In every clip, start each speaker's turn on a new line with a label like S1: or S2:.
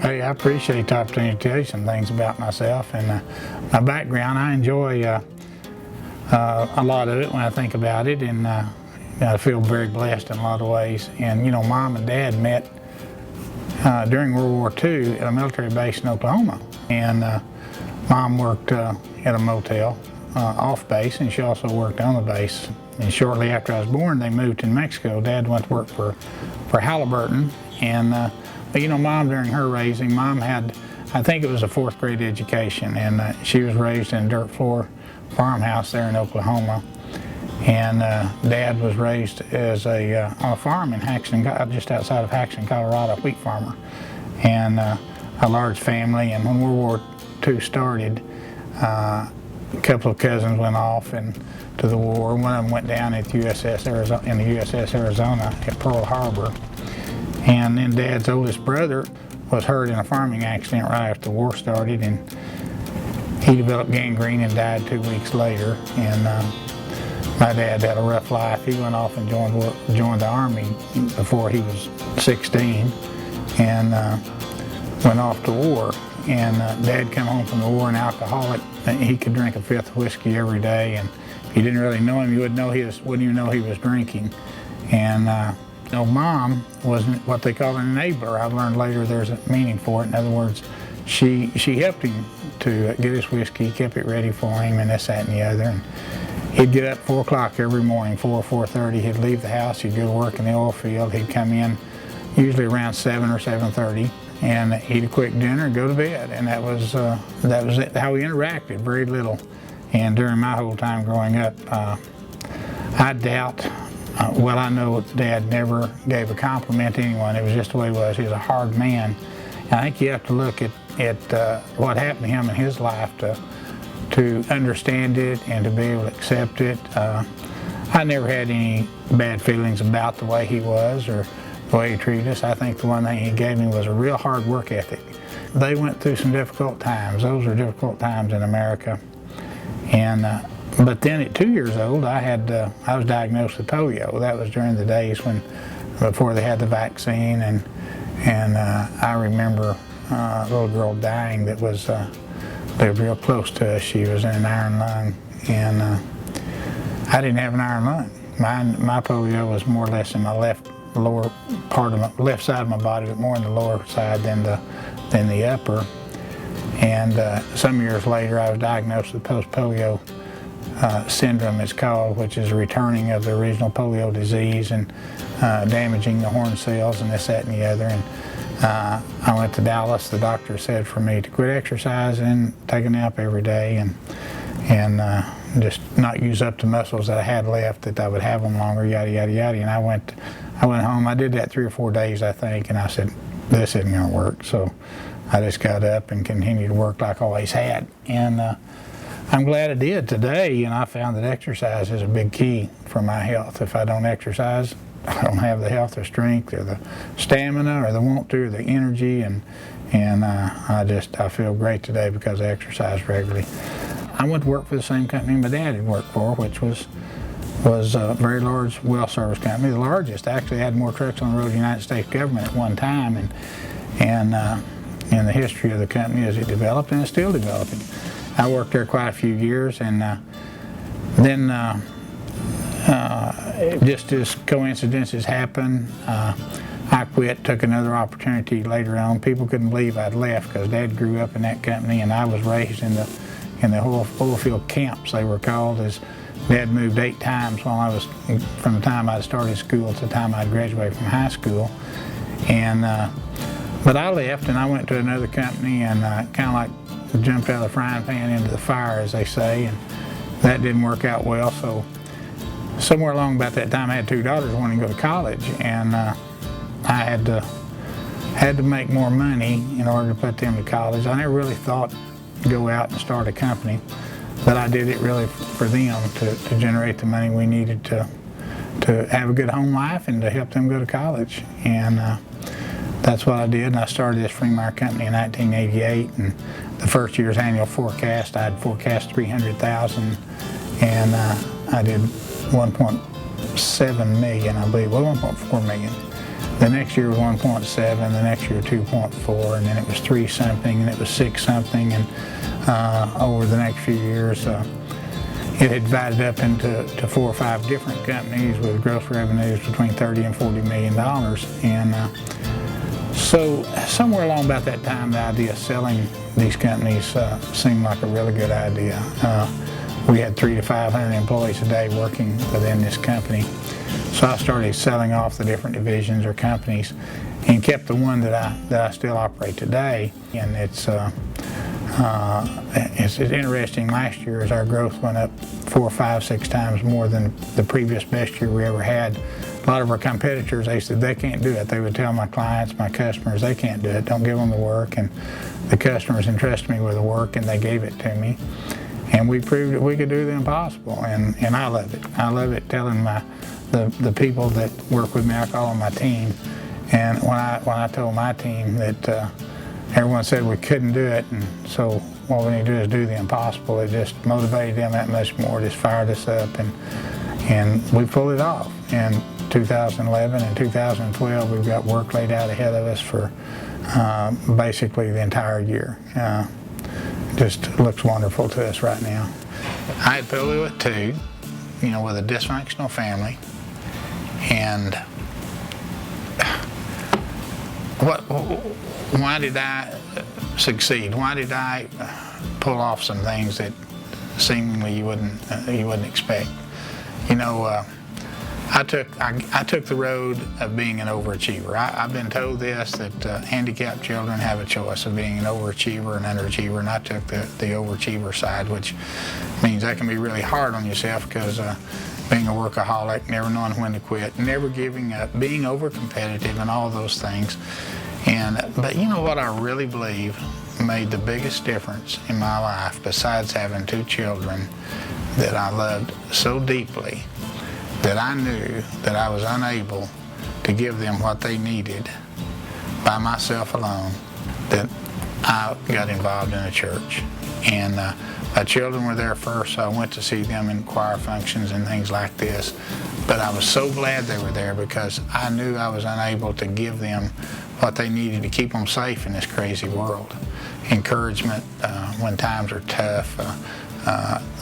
S1: Hey, I appreciate the opportunity to tell you some things about myself and my background. I enjoy a lot of it when I think about it, and I feel very blessed in a lot of ways. And you know, Mom and Dad met during World War II at a military base in Oklahoma. And Mom worked at a motel off base, and she also worked on the base. And shortly after I was born, they moved to New Mexico. Dad went to work for Halliburton, and but you know, Mom, during her raising, Mom had, I think it was a 4th grade education, and she was raised in a dirt floor farmhouse there in Oklahoma. And Dad was raised as on a farm in Haxton, just outside of Haxton, Colorado, a wheat farmer, and a large family. And when World War II started, a couple of cousins went off to the war. One of them went down at USS Arizona, in the USS Arizona at Pearl Harbor. And then Dad's oldest brother was hurt in a farming accident right after the war started, and he developed gangrene and died 2 weeks later. And my dad had a rough life. He went off and joined the Army before he was 16, and went off to war. And Dad came home from the war an alcoholic. He could drink a 5th of whiskey every day, and if you didn't really know him, you wouldn't even know he was drinking. And you know, Mom wasn't what they call an enabler. I learned later there's a meaning for it. In other words, she helped him to get his whiskey, kept it ready for him, and this, that, and the other. And he'd get up 4 o'clock every morning, 4:30. He'd leave the house. He'd go to work in the oil field. He'd come in usually around 7 or 7:30, and eat a quick dinner and go to bed. And that was it, how we interacted, very little. And during my whole time growing up, I doubt. Well, I know Dad never gave a compliment to anyone. It was just the way he was. He was a hard man. And I think you have to look at what happened to him in his life to understand it and to be able to accept it. I never had any bad feelings about the way he was or the way he treated us. I think the one thing he gave me was a real hard work ethic. They went through some difficult times. Those were difficult times in America. And but then at 2 years old, I was diagnosed with polio. That was during the days before they had the vaccine, and I remember a little girl dying that lived real close to us. She was in an iron lung, and I didn't have an iron lung. My polio was more or less in my left side of my body, but more in the lower side than the upper. And some years later, I was diagnosed with post-polio syndrome, it's called, which is a returning of the original polio disease and damaging the horn cells and this, that, and the other. And I went to Dallas. The doctor said for me to quit exercising, take a nap every day, and just not use up the muscles that I had left, that I would have them longer, yada, yada, yada. And I went home. I did that 3 or 4 days, I think, and I said, this isn't going to work. So I just got up and continued to work like I always had. And I'm glad I did today, and I found that exercise is a big key for my health. If I don't exercise, I don't have the health or strength or the stamina or the want to or the energy, and I feel great today because I exercise regularly. I went to work for the same company my dad had worked for, which was a very large well service company, the largest. Actually had more trucks on the road than the United States government at one time, and in the history of the company as it developed, and it's still developing. I worked there quite a few years, and then just as coincidences happen, I quit, took another opportunity later on. People couldn't believe I'd left because Dad grew up in that company, and I was raised in the oil field camps, they were called. As Dad moved 8 times from the time I started school to the time I graduated from high school. And but I left and I went to another company, and kind of like jumped out of the frying pan into the fire, as they say, and that didn't work out well. So somewhere along about that time, I had 2 daughters wanting to go to college, and I had to make more money in order to put them to college. I never really thought to go out and start a company, but I did it really for them to generate the money we needed to have a good home life and to help them go to college. And that's what I did, and I started this Freemyer company in 1988, and the first year's annual forecast, I had forecast 300,000, and I did 1.7 million, I believe, well, 1.4 million. The next year was 1.7, the next year 2.4, and then it was 3 something, and it was 6 something, and over the next few years, it had divided up into 4 or 5 different companies with gross revenues between $30 and $40 million. And so somewhere along about that time, the idea of selling these companies seemed like a really good idea. We had 300 to 500 employees a day working within this company. So I started selling off the different divisions or companies and kept the one that I still operate today. And it's interesting. Last year, as our growth went up 4, 5, 6 times more than the previous best year we ever had, a lot of our competitors, they said they can't do it. They would tell my clients, my customers, they can't do it. Don't give them the work. And the customers entrusted me with the work, and they gave it to me. And we proved that we could do the impossible. And I love it. I love it telling the people that work with me, I call them my team. And when I told my team that everyone said we couldn't do it, and so what we need to do is do the impossible, it just motivated them that much more, just fired us up, and we pulled it off. In 2011 and 2012, we've got work laid out ahead of us for basically the entire year. Just looks wonderful to us right now. I had polio at 2, with a dysfunctional family, and why did I succeed? Why did I pull off some things that seemingly you wouldn't expect? I took the road of being an overachiever. I've been told this, that handicapped children have a choice of being an overachiever and underachiever, and I took the overachiever side, which means that can be really hard on yourself because being a workaholic, never knowing when to quit, never giving up, being overcompetitive, and all those things. But you know what I really believe made the biggest difference in my life, besides having 2 children that I loved so deeply, that I knew that I was unable to give them what they needed by myself alone, that I got involved in a church. And my children were there first, so I went to see them in choir functions and things like this. But I was so glad they were there because I knew I was unable to give them what they needed to keep them safe in this crazy world. Encouragement when times are tough,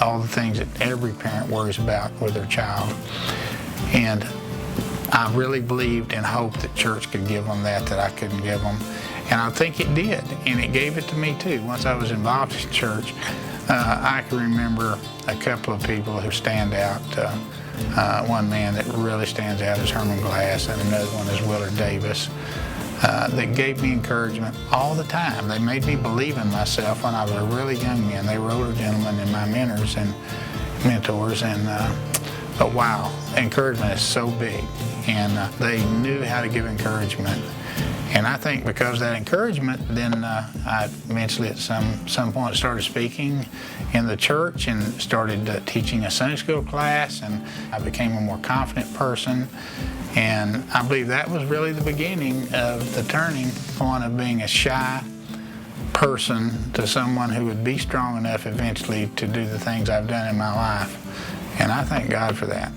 S1: all the things that every parent worries about with their child. And I really believed and hoped that church could give them that I couldn't give them. And I think it did, and it gave it to me too. Once I was involved in church, I can remember a couple of people who stand out. One man that really stands out is Herman Glass, and another one is Willard Davis. That gave me encouragement all the time. They made me believe in myself when I was a really young man. They were older gentlemen and my mentors and mentors, but wow, encouragement is so big, and they knew how to give encouragement. And I think because of that encouragement, then I eventually at some point started speaking in the church and started teaching a Sunday school class, and I became a more confident person. And I believe that was really the beginning of the turning point of being a shy person to someone who would be strong enough eventually to do the things I've done in my life. And I thank God for that.